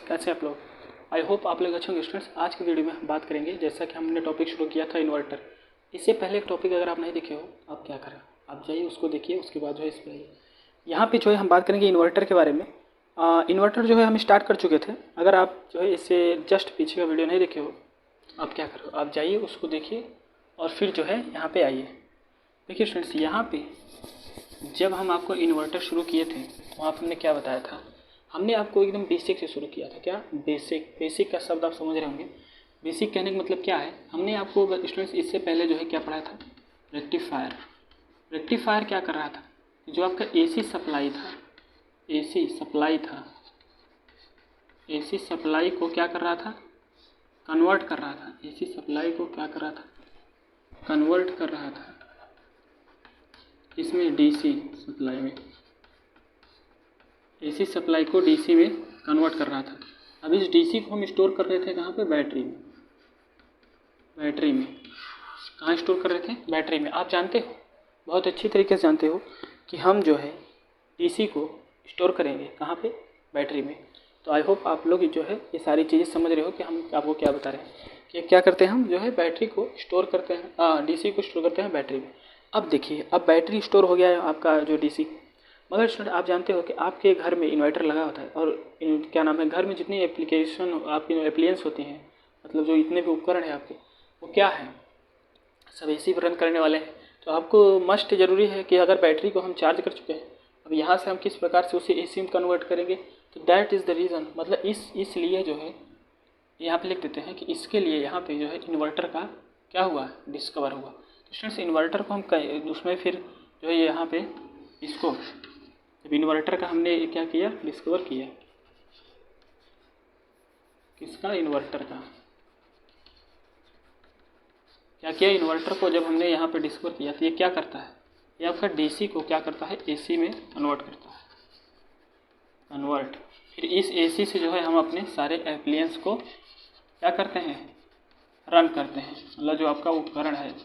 कैसे आप लोग। आई होप आप लोग अच्छे होंगे स्टूडेंट्स। आज की वीडियो में हम बात करेंगे, जैसा कि हमने टॉपिक शुरू किया था इन्वर्टर। इससे पहले एक टॉपिक अगर आप नहीं देखे हो, आप क्या करें, आप जाइए उसको देखिए, उसके बाद जो है इस पर आइए। यहाँ पे जो है हम बात करेंगे इन्वर्टर के बारे में। इन्वर्टर जो है हम स्टार्ट कर चुके थे। अगर आप जो है इससे जस्ट पीछे का वीडियो नहीं देखे हो, आप क्या करो, आप जाइए उसको देखिए और फिर जो है यहाँ पर आइए। देखिए स्टूडेंट्स, यहाँ पर जब हम आपको इन्वर्टर शुरू किए थे वहाँ पर हमने क्या बताया था, हमने आपको एकदम बेसिक से शुरू किया था। क्या बेसिक का शब्द आप समझ रहे होंगे। बेसिक कहने का मतलब क्या है, हमने आपको स्टूडेंट्स इससे पहले जो है क्या पढ़ा था, रेक्टिफायर। रेक्टिफायर क्या कर रहा था, जो आपका एसी सप्लाई था, एसी सप्लाई को क्या कर रहा था, कन्वर्ट कर रहा था। एसी सप्लाई को क्या कर रहा था, कन्वर्ट कर रहा था इसमें डीसी सप्लाई में, एसी सप्लाई को डीसी में कन्वर्ट कर रहा था। अब इस डीसी को हम स्टोर कर रहे थे कहाँ पे, बैटरी में। कहाँ स्टोर कर रहे थे, बैटरी में। आप जानते हो, बहुत अच्छी तरीके से जानते हो कि हम जो है डीसी को स्टोर करेंगे कहाँ पे, बैटरी में। तो आई होप आप लोग जो है ये सारी चीज़ें समझ रहे हो कि हम आपको क्या बता रहे हैं कि क्या करते हैं, हम जो है बैटरी को स्टोर करते हैं, डीसी को स्टोर करते हैं बैटरी में। अब देखिए, अब बैटरी स्टोर हो गया है आपका जो डीसी। मगर स्टूडेंट आप जानते हो कि आपके घर में इन्वर्टर लगा होता है और क्या नाम है, घर में जितनी एप्लीकेशन आपकी एप्लियंस होती हैं, मतलब जो इतने भी उपकरण हैं आपके, वो क्या है, सब एसी पर रन करने वाले हैं। तो आपको मस्ट ज़रूरी है कि अगर बैटरी को हम चार्ज कर चुके हैं, अब यहाँ से हम किस प्रकार से उसे एसी में कन्वर्ट करेंगे। तो दैट इज़ द रीज़न, मतलब इसलिए जो है यहाँ पे लिख देते हैं कि इसके लिए यहाँ पे जो है इन्वर्टर का क्या हुआ, डिस्कवर हुआ। तो स्टूडेंट्स इन्वर्टर को हम उसमें फिर जो है यहाँ पे इसको, जब इन्वर्टर का हमने क्या किया, डिस्कवर किया, किसका, इन्वर्टर का क्या किया, इन्वर्टर को जब हमने यहाँ पे डिस्कवर किया तो ये क्या करता है, ये आपका डीसी को क्या करता है, एसी में कन्वर्ट करता है, कन्वर्ट। फिर इस एसी से जो है हम अपने सारे एप्लियंस को क्या करते हैं, रन करते हैं। मतलब जो आपका उपकरण है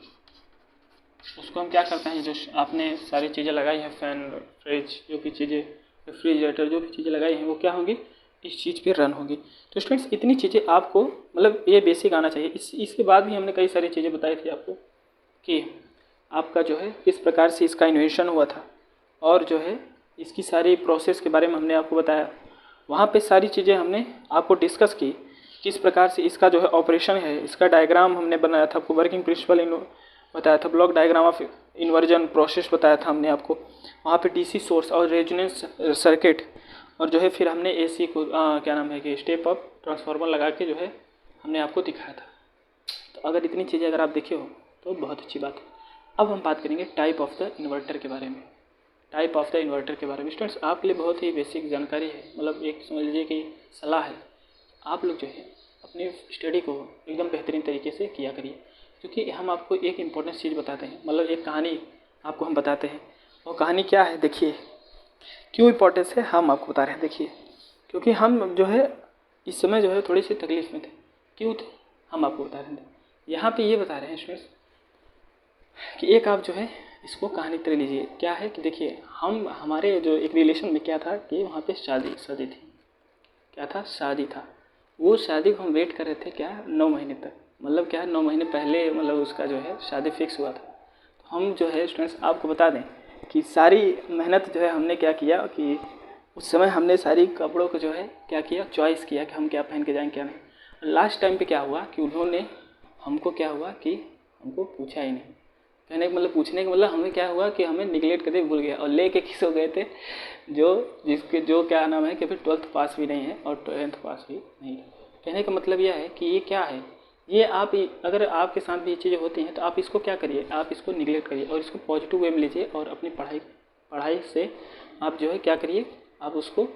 उसको हम क्या करते हैं, जो आपने सारी चीज़ें लगाई हैं, फैन, फ्रिज, जो भी चीज़ें, रेफ्रिजरेटर, जो भी चीज़ें लगाई हैं वो क्या होंगी, इस चीज़ पे रन होगी। तो स्टूडेंट्स इतनी चीज़ें आपको, मतलब ये बेसिक आना चाहिए। इसके बाद भी हमने कई सारी चीज़ें बताई थी आपको कि आपका जो है किस प्रकार से इसका इन्वेंशन हुआ था और जो है इसकी सारी प्रोसेस के बारे में हमने आपको बताया। वहाँ पे सारी चीज़ें हमने आपको डिस्कस की, किस प्रकार से इसका जो है ऑपरेशन है, इसका डायग्राम हमने बनाया था आपको, वर्किंग प्रिंसिपल बताया था, block diagram of inversion process बताया था हमने आपको। वहाँ पे डीसी सोर्स और रेजोनेंस सर्किट, और जो है फिर हमने एसी को क्या नाम है कि स्टेप अप ट्रांसफार्मर लगा के जो है हमने आपको दिखाया था। तो अगर इतनी चीज़ें अगर आप देखे हो तो बहुत अच्छी बात है। अब हम बात करेंगे टाइप ऑफ द इन्वर्टर के बारे में। टाइप ऑफ द इन्वर्टर के बारे में स्टूडेंट्स आपके लिए बहुत ही बेसिक जानकारी है, मतलब एक समझ लीजिए कि सलाह है। आप लोग जो है अपनी स्टडी को एकदम बेहतरीन तरीके से किया करिए, क्योंकि हम आपको एक इम्पोर्टेंट चीज़ बताते हैं, मतलब एक कहानी आपको हम बताते हैं। वो कहानी क्या है, देखिए क्यों इम्पोर्टेंस है, हम आपको बता रहे हैं। देखिए, क्योंकि हम जो है इस समय जो है थोड़ी सी तकलीफ में थे। क्यों थे, हम आपको बता रहे हैं। यहाँ पे ये बता रहे हैं स्टूडेंट्स कि एक आप जो है इसको कहानी तरह लीजिए। क्या है कि देखिए, हमारे जो एक रिलेशन में क्या था कि वहाँ पे शादी थी। क्या था, शादी था। वो शादी को हम वेट कर रहे थे, क्या, 9 महीने तक, मतलब क्या 9 महीने पहले मतलब उसका जो है शादी फिक्स हुआ था। तो हम जो है स्टूडेंट्स आपको बता दें कि सारी मेहनत जो है हमने क्या किया कि उस समय हमने सारी कपड़ों को जो है क्या किया, चॉइस किया कि हम क्या पहन के जाएंगे क्या नहीं। लास्ट टाइम पे क्या हुआ कि उन्होंने हमको क्या हुआ कि हमको पूछा ही नहीं। कहने का मतलब, पूछने का मतलब हमें क्या हुआ कि हमें निगलेक्ट करके भूल गया और लेके किस हो गए थे, जो क्या नाम है कि फिर 12th पास भी नहीं है और 10th पास भी नहीं है। कहने का मतलब यह है कि ये क्या है, ये आप अगर आपके साथ भी ये चीज़ें होती हैं तो आप इसको क्या करिए, आप इसको निगलेक्ट करिए और इसको पॉजिटिव वे में लीजिए और अपनी पढ़ाई से आप जो है क्या करिए, आप उसको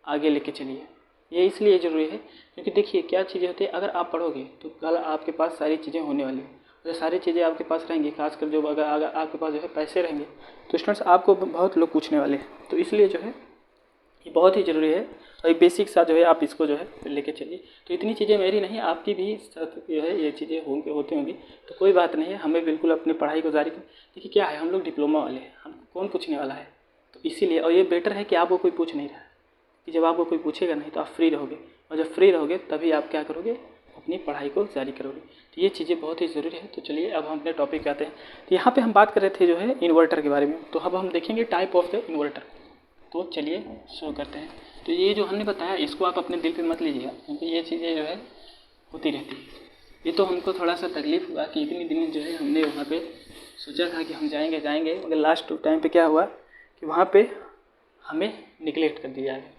आगे लेके चलिए। ये इसलिए ज़रूरी है क्योंकि देखिए क्या चीज़ें होती है, अगर आप पढ़ोगे तो कल आपके पास सारी चीज़ें होने वाली हैं। अगर सारी चीज़ें आपके पास रहेंगी, खासकर जो अगर आपके पास जो है पैसे रहेंगे, तो स्टूडेंट्स आपको बहुत लोग पूछने वाले हैं। तो इसलिए जो है ये बहुत ही ज़रूरी है और एक बेसिक सा जो है आप इसको जो है लेके चलिए। तो इतनी चीज़ें मेरी नहीं, आपकी भी जो है ये चीज़ें होती होंगी, तो कोई बात नहीं है, हमें बिल्कुल अपनी पढ़ाई को जारी करें। देखिए क्या है, हम लोग डिप्लोमा वाले हैं, हमको कौन पूछने वाला है, तो इसीलिए, और ये बेटर है कि आपको कोई पूछ नहीं रहा है। कि जब आपको कोई पूछेगा नहीं तो आप फ्री रहोगे, और जब फ्री रहोगे तभी आप क्या करोगे, अपनी पढ़ाई को जारी करोगे। तो ये चीज़ें बहुत ही ज़रूरी है। तो चलिए अब हम अपने टॉपिक पे आते हैं। तो यहाँ पे हम बात कर रहे थे जो है इन्वर्टर के बारे में, तो अब हम देखेंगे टाइप ऑफ द इन्वर्टर। तो चलिए शुरू करते हैं। तो ये जो हमने बताया इसको आप अपने दिल पे मत लीजिएगा, क्योंकि ये चीज़ें जो है होती रहती है। ये तो हमको थोड़ा सा तकलीफ हुआ कि इतनी दिन जो है हमने वहाँ पे सोचा था कि हम जाएंगे, मगर लास्ट टाइम पे क्या हुआ कि वहाँ पे हमें निगलेक्ट कर दिया है।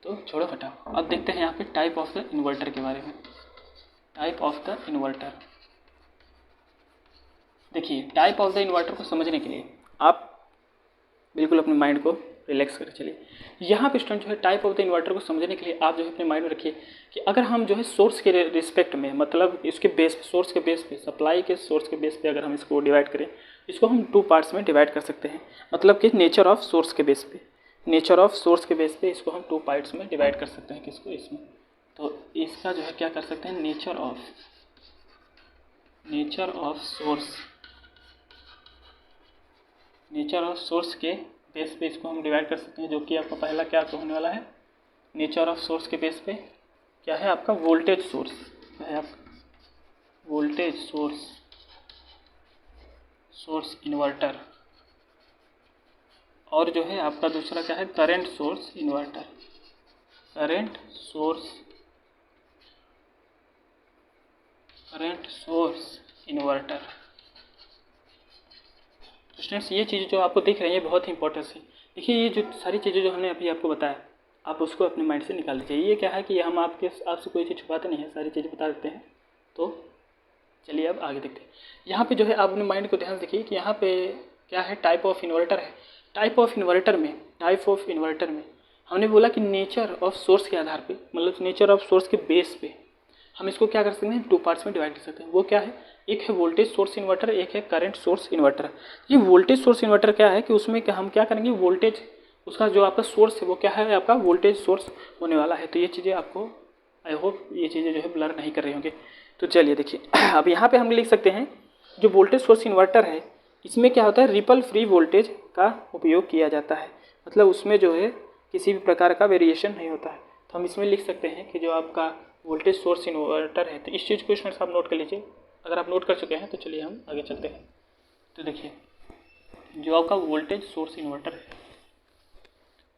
तो छोड़ो हटाओ, अब देखते हैं यहाँ पे टाइप ऑफ द इन्वर्टर के बारे में। टाइप ऑफ द इन्वर्टर, देखिए टाइप ऑफ द इन्वर्टर को समझने के लिए आप बिल्कुल अपने माइंड को रिलैक्स कर चलिए। यहाँ पे स्टूडेंट जो है टाइप ऑफ द इन्वर्टर को समझने के लिए आप जो है अपने माइंड में रखिए कि अगर हम जो है सोर्स के रिस्पेक्ट में, मतलब इसके बेस पे, सोर्स के बेस पे, सप्लाई के सोर्स के बेस पे अगर हम इसको डिवाइड करें, इसको हम 2 पार्ट्स में डिवाइड कर सकते हैं। मतलब कि नेचर ऑफ सोर्स के बेस पे, नेचर ऑफ सोर्स के बेस पे इसको हम 2 पार्ट्स में डिवाइड कर सकते हैं। किसको, इसमें। तो इसका जो है क्या कर सकते हैं, nature of source, nature of source के बेस पे इसको हम डिवाइड कर सकते हैं, जो कि आपका पहला क्या होने वाला है, नेचर ऑफ सोर्स के बेस पे क्या है आपका, वोल्टेज सोर्स। क्या है आपका वोल्टेज सोर्स इन्वर्टर। और जो है आपका दूसरा क्या है, current source inverter. Current source inverter. Students ये चीज़ जो आपको दिख रही है बहुत ही इंपॉर्टेंट है। देखिए ये जो सारी चीज़ें जो हमने अभी आपको बताया, आप उसको अपने माइंड से निकाल लीजिए। ये क्या है कि हम आपसे कोई चीज़ छुपाते नहीं है, सारी चीज़ें बता देते हैं। तो चलिए अब आगे देखते हैं। यहाँ पे जो है आप अपने माइंड को ध्यान से देखिए कि यहाँ पे क्या है, टाइप ऑफ इन्वर्टर है। टाइप ऑफ इन्वर्टर में हमने बोला कि नेचर ऑफ सोर्स के आधार पे, मतलब नेचर ऑफ सोर्स के बेस पे हम इसको क्या कर सकते हैं, 2 पार्ट्स में डिवाइड कर सकते हैं। वो क्या है, एक है वोल्टेज सोर्स इन्वर्टर, एक है करंट सोर्स इन्वर्टर। ये वोल्टेज सोर्स इन्वर्टर क्या है कि उसमें हम क्या करेंगे, वोल्टेज, उसका जो आपका सोर्स है वो क्या है, आपका वोल्टेज सोर्स होने वाला है। तो ये चीज़ें आपको, आई होप ये चीज़ें जो है ब्लर नहीं कर रही होंगी। तो चलिए देखिए अब यहाँ पे हम लिख सकते हैं जो वोल्टेज सोर्स इन्वर्टर है, इसमें क्या होता है, रिपल फ्री वोल्टेज का उपयोग किया जाता है। मतलब उसमें जो है किसी भी प्रकार का वेरिएशन नहीं होता है। तो हम इसमें लिख सकते हैं कि जो आपका वोल्टेज सोर्स इन्वर्टर है, तो इस चीज़ को स्टूडेंट्स आप नोट कर लीजिए। अगर आप नोट कर चुके हैं तो चलिए हम आगे चलते हैं। तो देखिए जो आपका वोल्टेज सोर्स इन्वर्टर है,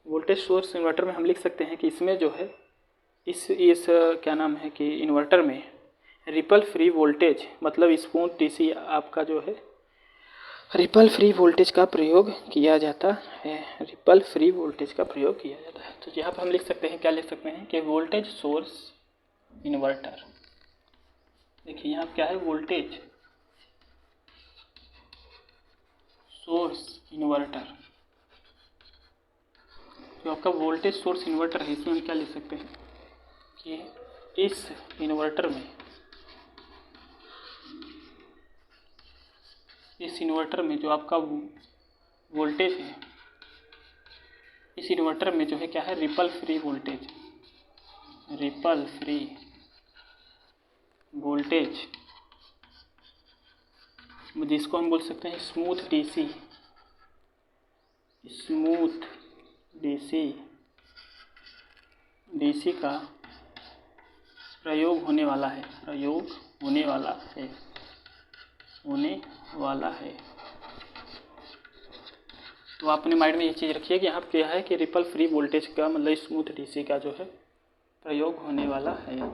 वोल्टेज सोर्स इन्वर्टर में हम लिख सकते हैं कि इसमें जो है इस क्या नाम है कि इन्वर्टर में रिपल फ्री वोल्टेज, मतलब स्मूथ डीसी आपका जो है रिपल फ्री वोल्टेज का प्रयोग किया जाता है। रिपल फ्री वोल्टेज का प्रयोग किया जाता है। तो यहाँ पर हम लिख सकते हैं, क्या लिख सकते हैं कि वोल्टेज सोर्स इन्वर्टर। देखिए यहाँ क्या है, वोल्टेज सोर्स इन्वर्टर। जो आपका वोल्टेज सोर्स इन्वर्टर है, इसमें हम क्या लिख सकते हैं कि इस इन्वर्टर में जो आपका वोल्टेज है, इस इन्वर्टर में जो है क्या है, रिपल फ्री वोल्टेज, जिसको हम बोल सकते हैं स्मूथ डीसी का प्रयोग होने वाला है। तो आप अपने माइंड में ये चीज़ रखिए कि यहाँ पे है कि रिपल फ्री वोल्टेज का मतलब स्मूथ डीसी का जो है प्रयोग होने वाला है।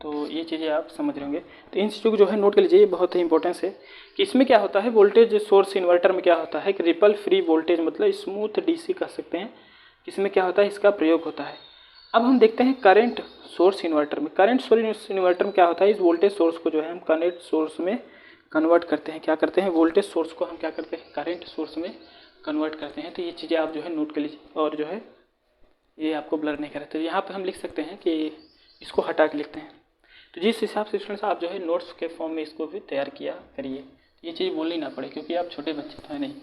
तो ये चीज़ें आप समझ रहे होंगे। तो इन चीज़ों को जो है नोट कर लीजिए, ये बहुत ही इंपॉर्टेंस है कि इसमें क्या होता है, वोल्टेज सोर्स इन्वर्टर में क्या होता है कि रिपल फ्री वोल्टेज मतलब स्मूथ डीसी कह सकते हैं, इसमें क्या होता है, इसका प्रयोग होता है। अब हम देखते हैं करंट सोर्स इन्वर्टर में। करंट सोर्स इन्वर्टर में क्या होता है, इस वोल्टेज सोर्स को जो है हम करंट सोर्स में कन्वर्ट करते हैं। क्या करते हैं, वोल्टेज सोर्स को हम क्या करते हैं, करंट सोर्स में कन्वर्ट करते हैं। तो ये चीज़ें आप जो है नोट कर लीजिए, और जो है ये आपको ब्लर नहीं करें। तो यहाँ पे हम लिख सकते हैं कि इसको हटा के लिखते हैं। तो जिस हिसाब से स्टूडेंट्स आप जो है नोट्स के फॉर्म में इसको भी तैयार किया करिए, ये चीज़ बोलनी ना पड़े, क्योंकि आप छोटे बच्चे तो है नहीं।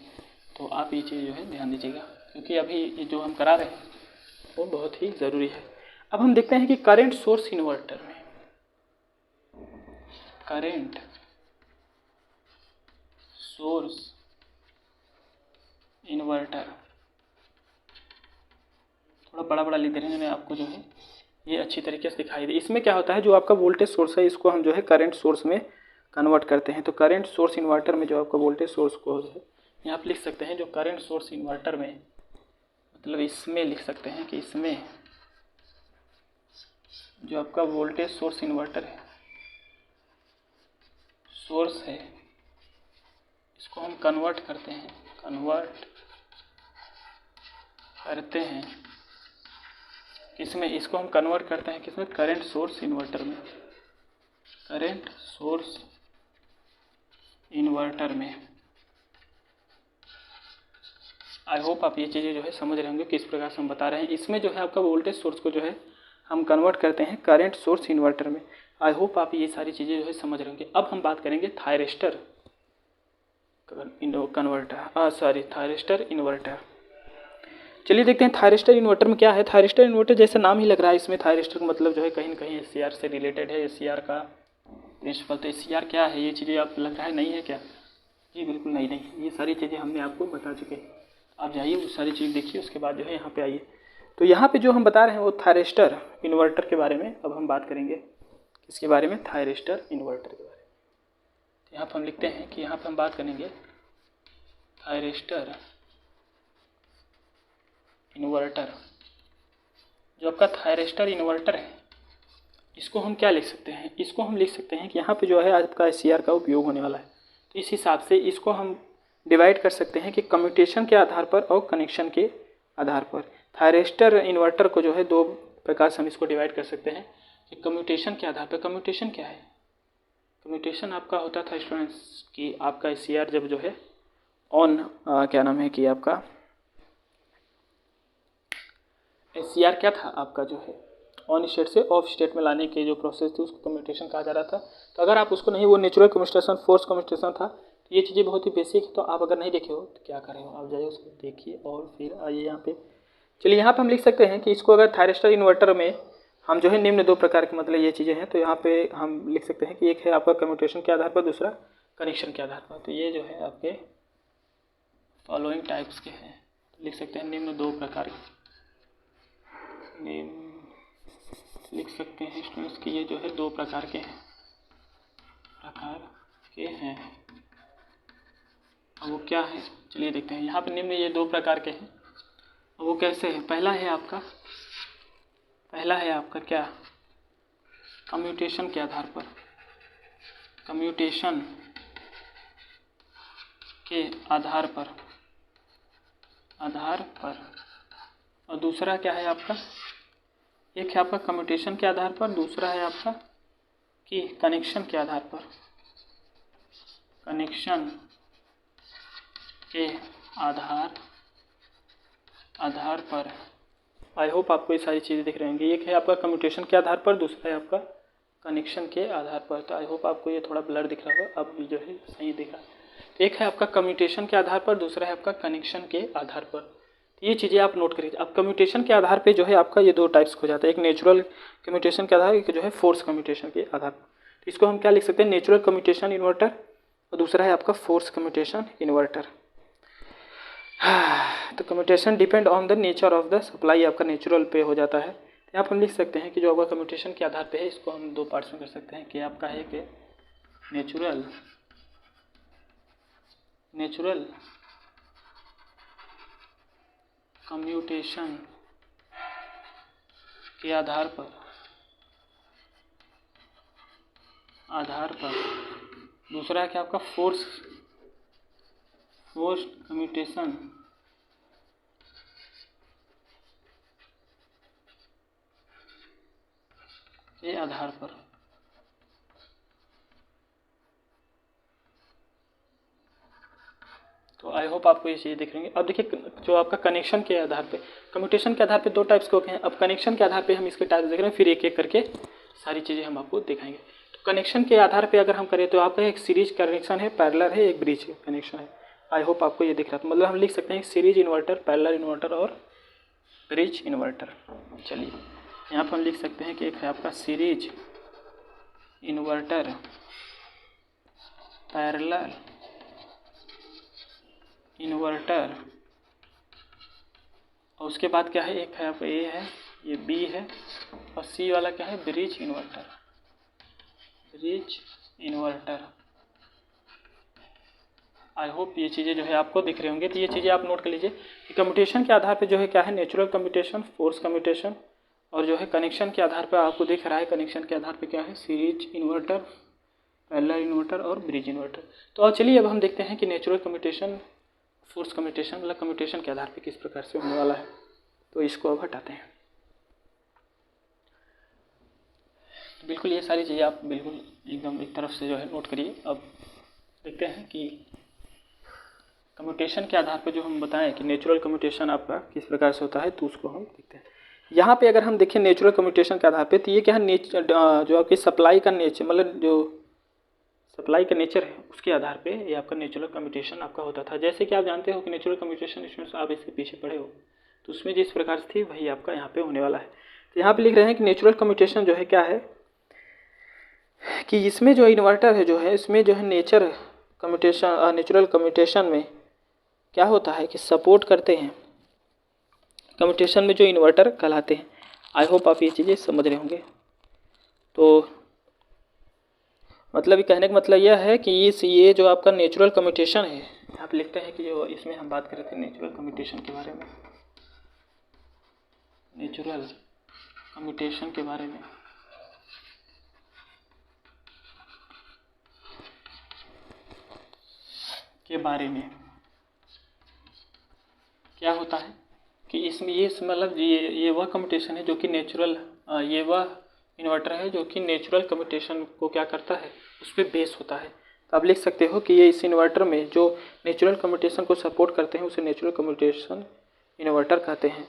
तो आप ये चीज़ जो है ध्यान दीजिएगा, क्योंकि अभी ये जो हम करा रहे हैं वो बहुत ही ज़रूरी है। अब हम देखते हैं कि करंट सोर्स इन्वर्टर में, करंट सोर्स इन्वर्टर, थोड़ा बड़ा बड़ा लिख दे रहे हैं जिन्हें आपको जो है ये अच्छी तरीके से दिखाई दे। इसमें क्या होता है, जो आपका वोल्टेज सोर्स है इसको हम जो है करंट सोर्स में कन्वर्ट करते हैं। तो करंट सोर्स इन्वर्टर में जो आपका वोल्टेज सोर्स को है यहाँ पर लिख सकते हैं, जो करंट सोर्स इन्वर्टर में मतलब इसमें लिख सकते हैं कि इसमें जो आपका वोल्टेज सोर्स इन्वर्टर है, सोर्स है, इसको हम कन्वर्ट करते हैं किसमें, इसको हम कन्वर्ट करते हैं किसमें, करंट सोर्स इन्वर्टर में, करंट सोर्स इन्वर्टर में। आई होप आप ये चीज़ें जो है समझ रहे होंगे किस प्रकार से हम बता रहे हैं। इसमें जो है आपका वोल्टेज सोर्स को जो है हम कन्वर्ट करते हैं करंट सोर्स इन्वर्टर में। आई होप आप ये सारी चीज़ें जो है समझ रहे होंगे। अब हम बात करेंगे थायरिस्टर थायरिस्टर इन्वर्टर। चलिए देखते हैं थायरिस्टर इन्वर्टर में क्या है। थायरिस्टर इन्वर्टर जैसे नाम ही लग रहा है, इसमें थायरिस्टर का मतलब जो है कहीं ना कहीं SCR से रिलेटेड है, SCR का प्रिंसिपल। तो SCR क्या है, ये चीज़ें आप लग रहा है नहीं है क्या? जी बिल्कुल नहीं, ये सारी चीज़ें हमने आपको बता चुके हैं। आप जाइए वो सारी चीज़ देखिए, उसके बाद जो है यहाँ पे आइए। तो यहाँ पे जो हम बता रहे हैं वो थायरिस्टर इन्वर्टर के बारे में अब हम बात करेंगे। किसके बारे में? थायरिस्टर इन्वर्टर के बारे में। तो यहाँ पर हम लिखते हैं कि यहाँ पर हम बात करेंगे थायरिस्टर इन्वर्टर। जो आपका थायरिस्टर इन्वर्टर है इसको हम क्या लिख सकते हैं, इसको हम लिख सकते हैं कि यहाँ पे जो है आपका SCR का उपयोग होने वाला है। तो इस हिसाब से इसको हम डिवाइड कर सकते हैं कि कम्यूटेशन के आधार पर और कनेक्शन के आधार पर। थायरिस्टर इन्वर्टर को जो है दो प्रकार से हम इसको डिवाइड कर सकते हैं कि कम्यूटेशन के आधार पर। कम्यूटेशन क्या है? कम्यूटेशन आपका होता था स्टूडेंट्स कि आपका SCR जब जो है ऑन क्या नाम है कि आपका SCR क्या था आपका जो है ऑन स्टेट से ऑफ स्टेट में लाने के जो प्रोसेस थी उसको कम्यूटेशन कहा जा रहा था। तो अगर आप उसको नहीं, वो नेचुरल कम्यूटेशन, फोर्स कम्यूटेशन था। तो ये चीज़ें बहुत ही बेसिक है, तो आप अगर नहीं देखे हो तो क्या करें, आप जाइए उसको देखिए और फिर आइए यहाँ पे। चलिए यहाँ पे हम लिख सकते हैं कि इसको अगर थायरिस्टर इन्वर्टर में हम जो है निम्न दो प्रकार के मतलब ये चीज़ें हैं। तो यहाँ पे हम लिख सकते हैं कि एक है आपका कम्यूटेशन के आधार पर, दूसरा कनेक्शन के आधार पर। तो ये जो है आपके फॉलोइंग टाइप्स के हैं, तो लिख सकते हैं निम्न दो प्रकार के, लिख सकते हैं स्टूडेंट्स कि ये जो है दो प्रकार के हैं। अब वो क्या है चलिए देखते हैं। यहाँ पे निम्न ये दो प्रकार के हैं। अब वो कैसे है? पहला है आपका क्या, कम्यूटेशन के आधार पर, कम्यूटेशन के आधार पर और दूसरा क्या है आपका, एक है आपका कम्यूटेशन के आधार पर, दूसरा है आपका कि कनेक्शन के आधार पर, कनेक्शन के आधार पर। आई होप आपको ये सारी चीज़ें दिख रही होंगी। एक है आपका कम्यूटेशन के आधार पर, दूसरा है आपका कनेक्शन के आधार पर। तो आई होप आपको ये थोड़ा ब्लर दिख रहा होगा, अब जो है सही दिख रहा है। तो एक है आपका कम्यूटेशन के आधार पर, दूसरा है आपका कनेक्शन के आधार पर। तो ये चीज़ें आप नोट करिए। अब कम्यूटेशन के आधार पे जो है आपका ये दो टाइप्स हो जाता है, एक नेचुरल कम्यूटेशन के आधार, एक जो है फोर्स कम्यूटेशन के आधार पर। तो इसको हम क्या लिख सकते हैं, नेचुरल कम्यूटेशन इन्वर्टर, और दूसरा है आपका फोर्स कम्यूटेशन इन्वर्टर। तो commutation depend on the nature of the supply, आपका नेचुरल पे हो जाता है। तो यहाँ पर हम लिख सकते हैं कि जो आपका कम्यूटेशन के आधार पे है इसको हम दो पार्ट्स में कर सकते हैं कि आपका है कि नेचुरल कम्यूटेशन के आधार पर दूसरा है कि आपका फोर्स कम्यूटेशन के आधार पर। तो आई होप आपको ये चीज़ें दिख रही हैं। अब देखिए जो आपका कनेक्शन के आधार पे, कम्यूटेशन के आधार पे दो टाइप्स के होते हैं। अब कनेक्शन के आधार पे हम इसके टाइप्स देख रहे हैं, फिर एक एक करके सारी चीज़ें हम आपको दिखाएंगे। तो कनेक्शन के आधार पे अगर हम करें तो आपका एक सीरीज कनेक्शन है, पैरेलल है, एक ब्रिज कनेक्शन है। आई होप आपको ये दिख रहा है। मतलब हम लिख सकते हैं सीरीज इन्वर्टर, पैरेलल इन्वर्टर और ब्रिज इन्वर्टर। चलिए यहाँ पर हम लिख सकते हैं कि एक है आपका सीरीज इन्वर्टर, पैरेलल इन्वर्टर और उसके बाद क्या है, एक है आप ए है, ये बी है, और सी वाला क्या है, bridge inverter, bridge inverter. I hope ये चीज़ें जो है आपको दिख रही होंगी। तो ये चीज़ें आप नोट कर लीजिए कि कम्यूटेशन के आधार पे जो है क्या है, नेचुरल कम्यूटेशन, फोर्स कम्यूटेशन, और जो है कनेक्शन के आधार पे आपको दिख रहा है, कनेक्शन के आधार पे क्या है, सीरीज इन्वर्टर, पैरेलल इन्वर्टर और ब्रिज इन्वर्टर। तो अब चलिए अब हम देखते हैं कि नेचुरल कम्यूटेशन, फोर्स कम्यूटेशन मतलब कम्यूटेशन के आधार पे किस प्रकार से होने वाला है। तो इसको अब हटाते हैं। बिल्कुल ये सारी चीज़ें आप बिल्कुल एकदम एक तरफ से जो है नोट करिए। अब देखते हैं कि कम्यूटेशन के आधार पर जो हम बताएं कि नेचुरल कम्यूटेशन आपका किस प्रकार से होता है, तो उसको हम देखते हैं। यहाँ पे अगर हम देखें नेचुरल कम्यूटेशन के आधार पे, तो ये क्या है, जो आपकी सप्लाई का नेचर, मतलब जो सप्लाई का नेचर है उसके आधार पे ये आपका नेचुरल कम्यूटेशन आपका होता था। जैसे कि आप जानते हो कि नेचुरल कम्यूटेशन इसमें आप इसके पीछे पढ़े हो, तो उसमें जिस प्रकार से थी वही आपका यहाँ पे होने वाला है। तो यहाँ पे लिख रहे हैं कि नेचुरल कम्यूटेशन जो है क्या है, कि इसमें जो इन्वर्टर है जो है, इसमें जो है नेचुरल कम्यूटेशन में क्या होता है कि सपोर्ट करते हैं, कम्यूटेशन में जो इन्वर्टर कहलाते हैं। आई होप आप ये चीज़ें समझ रहे होंगे। तो मतलब कहने का मतलब यह है कि ये जो आपका नेचुरल कम्यूटेशन है, आप लिखते हैं कि जो इसमें हम बात कर रहे थे नेचुरल कम्यूटेशन के बारे में, नेचुरल कम्यूटेशन के बारे में, क्या होता है कि इसमें ये मतलब ये वह कम्यूटेशन है जो कि नेचुरल, ये वह इन्वर्टर है जो कि नेचुरल कम्यूटेशन को क्या करता है, उस पर बेस होता है। तो आप लिख सकते हो कि ये इस इन्वर्टर में जो नेचुरल कम्यूटेशन को सपोर्ट करते हैं उसे नेचुरल कम्यूटेशन इन्वर्टर कहते हैं।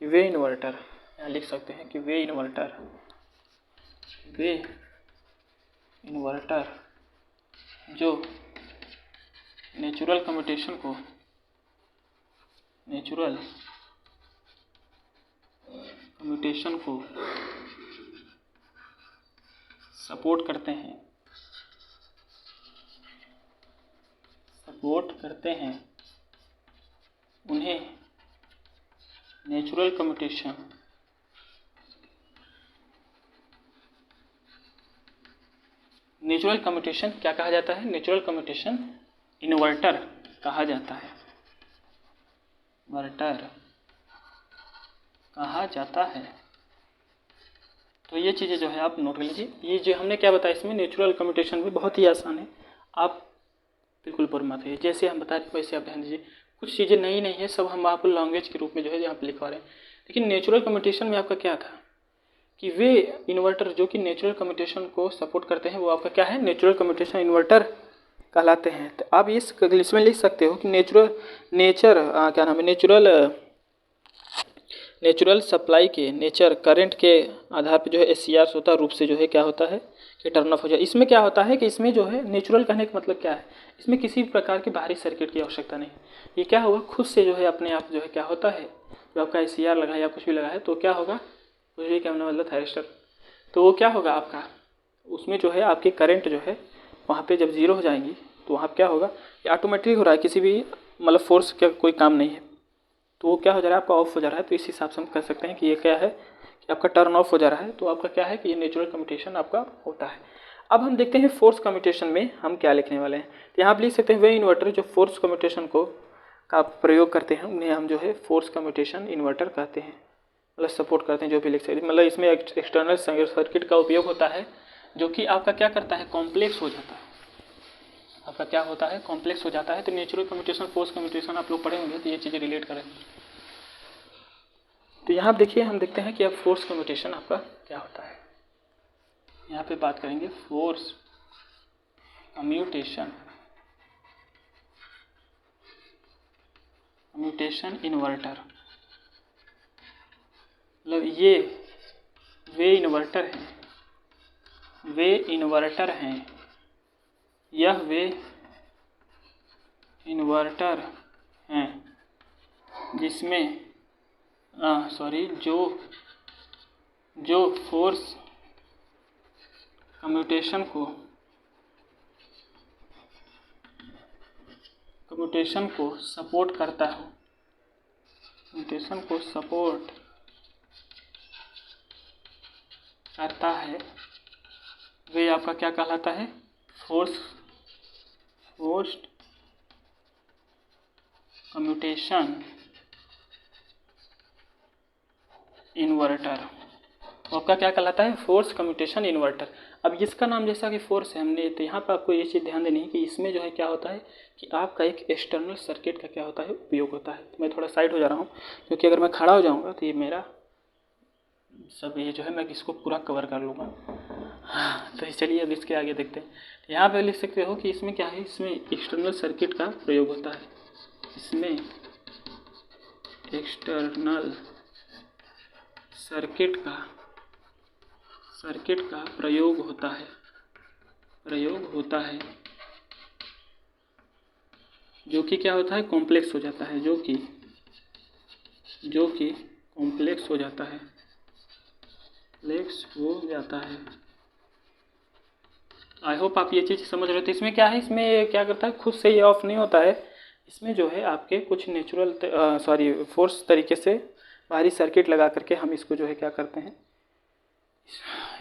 वे इन्वर्टर, यहाँ लिख सकते हैं कि वे इन्वर्टर जो नेचुरल कम्यूटेशन को सपोर्ट करते हैं, उन्हें नेचुरल कम्यूटेशन क्या कहा जाता है, नेचुरल कम्यूटेशन इन्वर्टर कहा जाता है, तो ये चीज़ें जो है आप नोट कर लीजिए। ये जो हमने क्या बताया इसमें नेचुरल कम्यूटेशन भी बहुत ही आसान है, आप बिल्कुल बोर मत है, जैसे हम बता रहे वैसे आप ध्यान दीजिए। कुछ चीज़ें नई नहीं है, सब हम आपको लैंग्वेज के रूप में जो है यहाँ पे लिखवा रहे हैं। लेकिन नेचुरल कम्यूटेशन में आपका क्या था कि वे इन्वर्टर जो कि नेचुरल कम्यूटेशन को सपोर्ट करते हैं वो आपका क्या है, नेचुरल कम्यूटेशन इन्वर्टर कहलाते हैं। तो आप इसमें लिख सकते हो कि नेचुरल सप्लाई के करंट के आधार पर जो है SCR स्वतः रूप से जो है क्या होता है कि टर्न ऑफ हो जाए। इसमें क्या होता है कि इसमें जो है नेचुरल कहने का मतलब क्या है, इसमें किसी भी प्रकार की बाहरी सर्किट की आवश्यकता नहीं। ये क्या होगा, खुद से जो है अपने आप जो है क्या होता है, जो आपका SCR लगा है या कुछ भी लगा है तो क्या होगा, कुछ भी क्या मतलब थायरिस्टर, तो वो क्या होगा आपका, उसमें जो है आपकी करंट जो है वहाँ पे जब जीरो हो जाएंगी तो वहाँ क्या होगा, ये ऑटोमेटिक हो रहा है, किसी भी मतलब फोर्स का कोई काम नहीं है, तो वो क्या हो जा रहा है आपका ऑफ हो जा रहा है। तो इस हिसाब से हम कह सकते हैं कि ये क्या है कि आपका टर्न ऑफ हो जा रहा है, तो आपका क्या है कि ये नेचुरल कम्यूटेशन आपका होता है। अब हम देखते हैं फोर्स कम्यूटेशन में हम क्या लिखने वाले हैं। तो यहाँ आप लिख सकते हैं वे इन्वर्टर जो फोर्स कम्यूटेशन को का प्रयोग करते हैं उन्हें हम जो है फोर्स कम्यूटेशन इन्वर्टर कहते हैं, मतलब सपोर्ट करते हैं, जो भी लिख सकते हैं। मतलब इसमें एक्सटर्नल सर्किट का उपयोग होता है जो कि आपका क्या करता है, कॉम्प्लेक्स हो जाता है, आपका क्या होता है, कॉम्प्लेक्स हो जाता है। तो नेचुरल कम्यूटेशन, फोर्स कम्यूटेशन आप लोग पढ़े होंगे तो ये चीज़ें रिलेट करेंगे। तो यहाँ देखिए हम देखते हैं कि अब फोर्स कम्यूटेशन आपका क्या होता है। यहाँ पे बात करेंगे फोर्स कम्यूटेशन इन्वर्टर, मतलब ये वे इन्वर्टर हैं, यह वे इन्वर्टर हैं जिसमें जो फोर्स कम्यूटेशन को सपोर्ट करता हो, कम्यूटेशन को सपोर्ट करता है वे आपका क्या कहलाता है, फोर्स्ड कम्यूटेशन इन्वर्टर। आपका क्या कहलाता है, फोर्स कम्यूटेशन इन्वर्टर। अब इसका नाम जैसा कि फोर्स है हमने, तो यहाँ पर आपको ये चीज़ ध्यान देनी है कि इसमें जो है क्या होता है कि आपका एक एक्सटर्नल सर्किट का क्या होता है, उपयोग होता है। तो मैं थोड़ा साइड हो जा रहा हूँ क्योंकि अगर मैं खड़ा हो जाऊँगा तो ये मेरा सब ये जो है मैं इसको पूरा कवर कर लूँगा। तो चलिए अब इसके आगे देखते हैं। यहाँ पे लिख सकते हो कि इसमें क्या है, इसमें एक्सटर्नल सर्किट का प्रयोग होता है, इसमें एक्सटर्नल सर्किट का प्रयोग होता है जो कि क्या होता है, कॉम्प्लेक्स हो जाता है, जो कि कॉम्प्लेक्स हो जाता है। आई होप आप ये चीज़ समझ रहे हो। तो इसमें क्या है, इसमें क्या करता है, खुद से ये ऑफ नहीं होता है, इसमें जो है आपके कुछ नेचुरल फोर्स तरीके से बाहरी सर्किट लगा करके हम इसको जो है क्या करते हैं,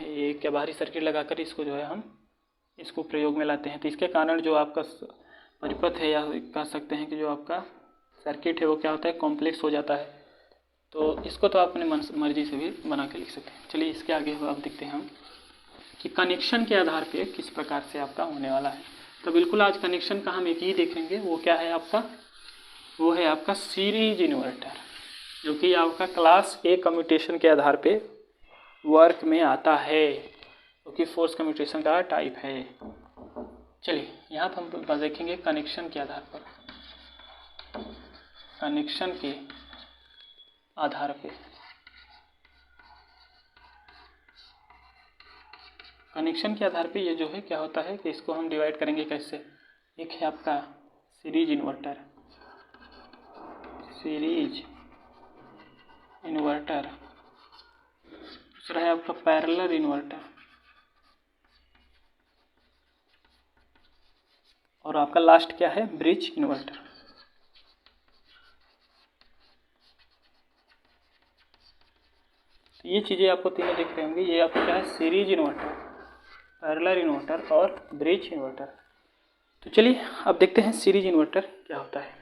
ये क्या बाहरी सर्किट लगाकर इसको जो है हम इसको प्रयोग में लाते हैं। तो इसके कारण जो आपका परिपथ है, या कह सकते हैं कि जो आपका सर्किट है वो क्या होता है, कॉम्प्लेक्स हो जाता है। तो इसको तो आप अपने मर्जी से भी बना के लिख सकते हैं। चलिए इसके आगे अब देखते हैं हम कि कनेक्शन के आधार पे किस प्रकार से आपका होने वाला है। तो बिल्कुल आज कनेक्शन का हम एक ही देखेंगे, वो क्या है आपका, वो है आपका सीरीज इन्वर्टर, जो कि आपका क्लास ए कम्यूटेशन के आधार पे वर्क में आता है, क्योंकि फोर्स कम्यूटेशन का टाइप है। चलिए यहाँ पर हम देखेंगे कनेक्शन के आधार पर, कनेक्शन के आधार पे ये जो है क्या होता है कि इसको हम डिवाइड करेंगे कैसे। एक है आपका सीरीज इन्वर्टर, दूसरा है आपका पैरेलल इन्वर्टर, और आपका लास्ट क्या है, ब्रिज इन्वर्टर। तो ये चीज़ें आपको तीनों दिख रहे होंगे। ये आपका क्या है, सीरीज इन्वर्टर, पैरेलल इन्वर्टर और ब्रिज इन्वर्टर। तो चलिए अब देखते हैं सीरीज इन्वर्टर क्या होता है।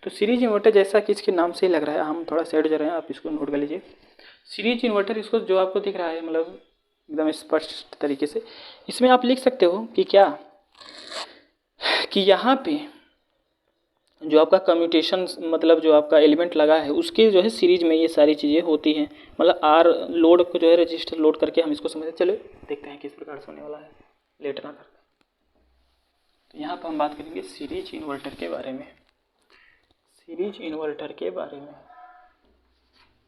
तो सीरीज इन्वर्टर जैसा कि इसके नाम से ही लग रहा है, हम थोड़ा साइड जा रहे हैं, आप इसको नोट कर लीजिए। सीरीज इन्वर्टर, इसको जो आपको दिख रहा है मतलब एकदम स्पष्ट तरीके से, इसमें आप लिख सकते हो कि क्या, कि यहाँ पे जो आपका कम्यूटेशन मतलब जो आपका एलिमेंट लगा है उसके जो है सीरीज में ये सारी चीज़ें होती हैं। मतलब आर लोड को जो है रजिस्टर लोड करके हम इसको समझते। चलो देखते हैं किस प्रकार से होने वाला है, लेट ना करते। तो यहाँ पर हम बात करेंगे सीरीज इन्वर्टर के बारे में।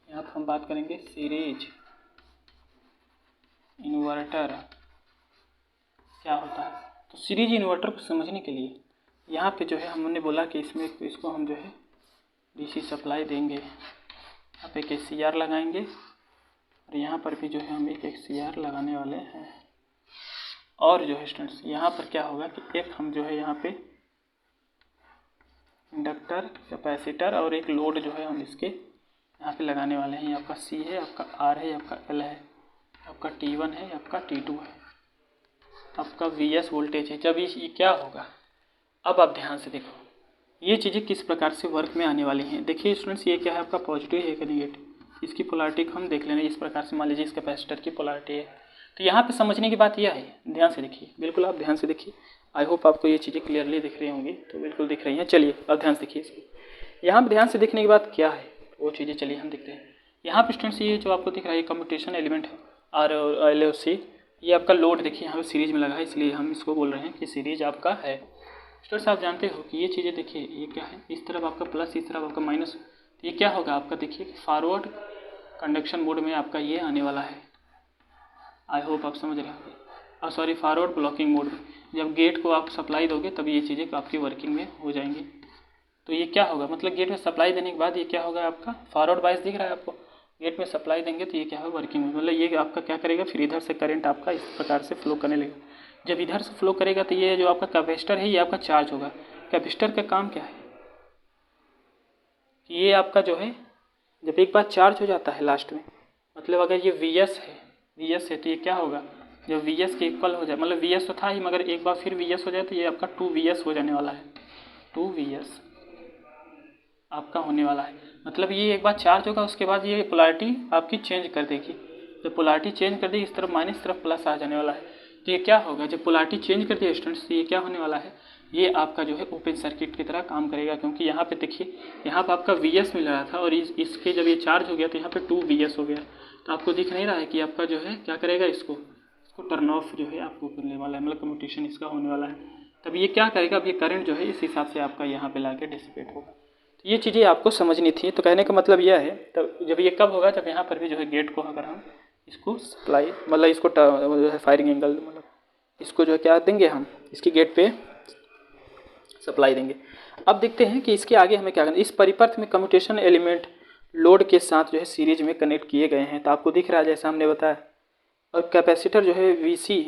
यहाँ पर हम बात करेंगे सीरीज इन्वर्टर क्या होता है। तो सीरीज इन्वर्टर को समझने के लिए यहाँ पे जो है हमने बोला कि इसमें इसको हम जो है डीसी सप्लाई देंगे, यहाँ पे एक SCR लगाएंगे, और यहाँ पर भी जो है हम एक SCR लगाने वाले हैं। और जो है स्टूडेंट्स यहाँ पर क्या होगा कि एक हम जो है यहाँ पे इंडक्टर, कैपेसिटर और एक लोड जो है हम इसके यहाँ पे लगाने वाले हैं। ये आपका C है, आपका R है, आपका L है, आपका T1 है, आपका T2 है, आपका VS वोल्टेज है। जब ये क्या होगा, अब आप ध्यान से देखो ये चीज़ें किस प्रकार से वर्क में आने वाली हैं। देखिए स्टूडेंट्स, ये क्या है आपका पॉजिटिव है कि नेगेटिव, इसकी पोलैरिटी को हम देख लेंगे। इस प्रकार से मान लीजिए इस कैपेसिटर की पोलैरिटी है। तो यहाँ पे समझने की बात यह है, ध्यान से देखिए, बिल्कुल आप ध्यान से देखिए। आई होप आपको ये चीज़ें क्लियरली दिख रही होंगी, तो बिल्कुल दिख रही हैं। चलिए अब ध्यान से देखिए इसको। यहाँ पर ध्यान से देखने की बात क्या है, वो चीज़ें चलिए हम देखते हैं। यहाँ पर स्टूडेंट्स ये जो आपको दिख रहा है कम्यूटेशन एलिमेंट है, R और L और C, ये आपका लोड देखिए यहाँ पे सीरीज में लगा है, इसलिए हम इसको बोल रहे हैं कि सीरीज आपका है। स्टूडेंट्स आप जानते हो कि ये चीज़ें देखिए, ये क्या है, इस तरफ आपका प्लस, इस तरफ आपका माइनस। तो ये क्या होगा आपका, देखिए फॉरवर्ड कंडक्शन मोड में आपका ये आने वाला है। आई होप आप समझ रहे होंगे। और सॉरी, फॉरवर्ड ब्लॉकिंग मोड में जब गेट को आप सप्लाई दोगे तब ये चीज़ें आपकी वर्किंग में हो जाएंगी। तो ये क्या होगा, मतलब गेट में सप्लाई देने के बाद ये क्या होगा, आपका फॉरवर्ड बायस दिख रहा है आपको, गेट में सप्लाई देंगे तो ये क्या होगा, वर्किंग में, मतलब ये आपका क्या करेगा, फिर इधर से करंट आपका इस प्रकार से फ्लो करने लगेगा। जब इधर से फ्लो करेगा तो ये जो आपका कैपेसिटर है ये आपका चार्ज होगा। कैपेसिटर का काम क्या है, ये आपका जो है जब एक बार चार्ज हो जाता है लास्ट में, मतलब अगर ये Vs है तो ये क्या होगा, जब Vs के इक्वल हो जाए, मतलब Vs तो था ही मगर एक बार फिर Vs हो जाए तो ये आपका 2Vs हो जाने वाला है, 2Vs आपका होने वाला है। मतलब ये एक बार चार्ज होगा उसके बाद ये पोलैरिटी आपकी चेंज कर देगी, जब पोलैरिटी चेंज कर देगी इस तरफ माइनस, तरफ प्लस आ जाने वाला है। तो ये क्या होगा, जब पोलैरिटी चेंज कर दी स्टूडेंट्स, तो ये क्या होने वाला है, ये आपका जो है ओपन सर्किट की तरह काम करेगा, क्योंकि यहाँ पे देखिए यहाँ पे आपका Vs मिल रहा था और इसके जब ये चार्ज हो गया तो यहाँ पे 2Vs हो गया। तो आपको दिख नहीं रहा है कि आपका जो है क्या करेगा, इसको टर्न ऑफ जो है आपको करने वाला है, मतलब कम्यूटेशन इसका होने वाला है। तब ये क्या करेगा, अब ये करंट जो है इस हिसाब से आपका यहाँ पे लाके डिसिपेट होगा। तो ये चीज़ें आपको समझनी थी। तो कहने का मतलब यह है, तब जब ये कब होगा, जब यहाँ पर भी जो है गेट को अगर हम इसको सप्लाई, मतलब इसको जो है फायरिंग एंगल, मतलब इसको जो है क्या देंगे, हम इसकी गेट पे सप्लाई देंगे। अब देखते हैं कि इसके आगे हमें क्या करना है। इस परिपथ में कम्यूटेशन एलिमेंट लोड के साथ जो है सीरीज में कनेक्ट किए गए हैं, तो आपको दिख रहा है जैसा हमने बताया। और कैपेसिटर जो है Vc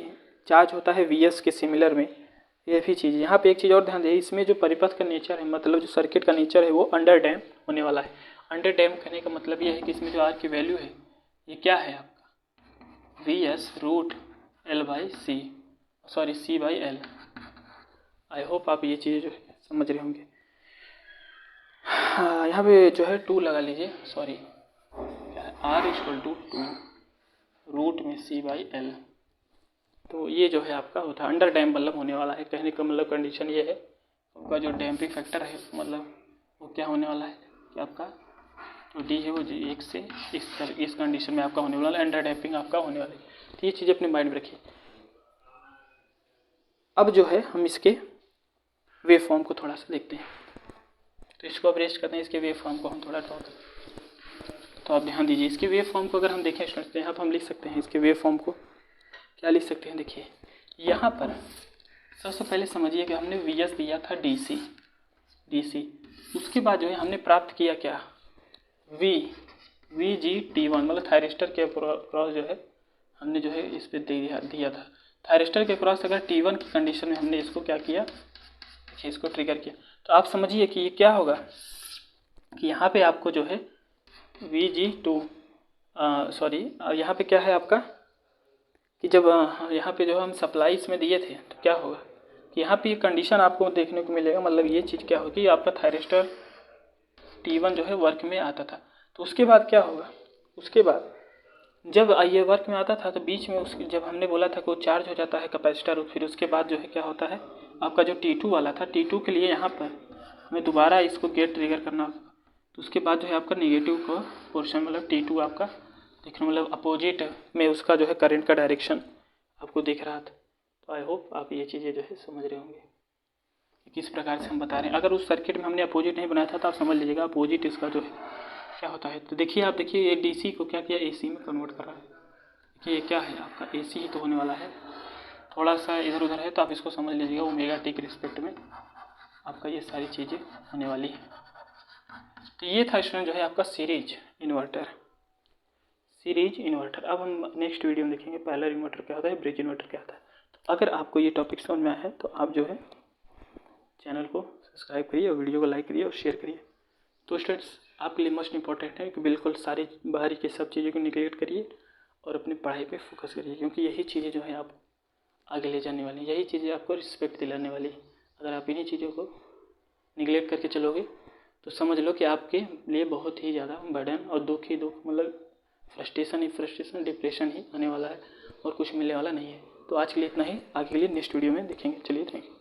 चार्ज होता है Vs के सिमिलर में, ये भी चीज़। यहाँ पे एक चीज़ और ध्यान दें, इसमें जो परिपथ का नेचर है, मतलब जो सर्किट का नेचर है वो अंडर डैम्प होने वाला है। अंडर डैम्प करने का मतलब ये है कि इसमें जो R की वैल्यू है ये क्या है आपका Vs√L/C, sorry C/L। I hope आप ये चीज़ें जो है समझ रहे होंगे। हाँ, यहाँ पे जो है 2 लगा लीजिए, सॉरी R=2√C/L। तो ये जो है आपका होता है अंडर डैम्प बल्ब होने वाला है। कहने का मतलब कंडीशन ये है, आपका जो डैम्पिंग फैक्टर है मतलब वो क्या होने वाला है कि आपका जो डी है वो 1 से इस कंडीशन में आपका होने वाला है, अंडर डैम्पिंग आपका होने वाला है। तो ये चीज़ अपने माइंड में रखिए। अब जो है हम इसके वेव फॉर्म को थोड़ा सा देखते हैं, तो इसको अब रेस्ट करते हैं, इसके वेव फॉर्म को हम थोड़ा ड्रॉ करते हैं। तो आप ध्यान दीजिए, इसके वेव फॉर्म को अगर हम देखें स्टूडेंट्स, यहाँ पर हम लिख सकते हैं इसके वेव फॉर्म को, क्या लिख सकते हैं, देखिए यहाँ पर सबसे पहले समझिए कि हमने Vs दिया था DC, उसके बाद जो है हमने प्राप्त किया क्या, VGT1, मतलब थायरिस्टर के क्रॉस जो है हमने जो है इस पर दिया था। थायरिस्टर के क्रॉस अगर T1 की कंडीशन में हमने इसको क्या किया, देखिए इसको ट्रिगर किया, तो आप समझिए कि ये क्या होगा कि यहाँ पे आपको जो है VG2 सॉरी यहाँ पे क्या है आपका कि जब यहाँ पे जो हम सप्लाई इसमें दिए थे तो क्या होगा कि यहाँ पे ये कंडीशन आपको देखने को मिलेगा, मतलब ये चीज़ क्या होगी, आपका थायरिस्टर T1 जो है वर्क में आता था। तो उसके बाद क्या होगा, उसके बाद जब ये वर्क में आता था तो बीच में उसकी जब हमने बोला था कि वो चार्ज हो जाता है कैपेसिटर, फिर उसके बाद जो है क्या होता है आपका जो T2 वाला था, T2 के लिए यहाँ पर हमें दोबारा इसको गेट ट्रिगर करना होगा। तो उसके बाद जो है आपका नेगेटिव का पोर्शन, मतलब T2 आपका देखने, मतलब अपोजिट में उसका जो है करंट का डायरेक्शन आपको दिख रहा था। तो आई होप आप ये चीज़ें जो है समझ रहे होंगे कि किस प्रकार से हम बता रहे हैं। अगर उस सर्किट में हमने अपोजिट नहीं बनाया था तो आप समझ लीजिएगा अपोजिट इसका जो है क्या होता है। तो देखिए आप देखिए ये DC को क्या किया, AC में कन्वर्ट कर रहा है। देखिए ये क्या है आपका AC ही तो होने वाला है, थोड़ा सा इधर उधर है तो आप इसको समझ लीजिएगा ओमेगा T के रिस्पेक्ट में आपका ये सारी चीज़ें होने वाली है। तो ये था स्टूडेंट जो है आपका सीरीज इन्वर्टर। अब हम नेक्स्ट वीडियो में देखेंगे पैरेलल इन्वर्टर क्या होता है, ब्रिज इन्वर्टर क्या होता है। तो अगर आपको ये टॉपिक समझ में आया है तो आप जो है चैनल को सब्सक्राइब करिए और वीडियो को लाइक करिए और शेयर करिए। तो स्टूडेंट्स आपके लिए मोस्ट इंपॉर्टेंट है कि बिल्कुल सारी बाहरी की सब चीज़ों को निगलेक्ट करिए और अपनी पढ़ाई पे फोकस करिए, क्योंकि यही चीज़ें जो है आप आगे ले जाने वाली, यही चीज़ें आपको रिस्पेक्ट दिलाने वाली। अगर आप इन्हीं चीज़ों को निगलेक्ट करके चलोगे तो समझ लो कि आपके लिए बहुत ही ज़्यादा बर्डन और दुख ही दुख, मतलब फ्रस्ट्रेशन डिप्रेशन ही आने वाला है और कुछ मिलने वाला नहीं है। तो आज के लिए इतना ही, आगे के लिए नेक्स्ट वीडियो में देखेंगे। चलिए थैंक यू।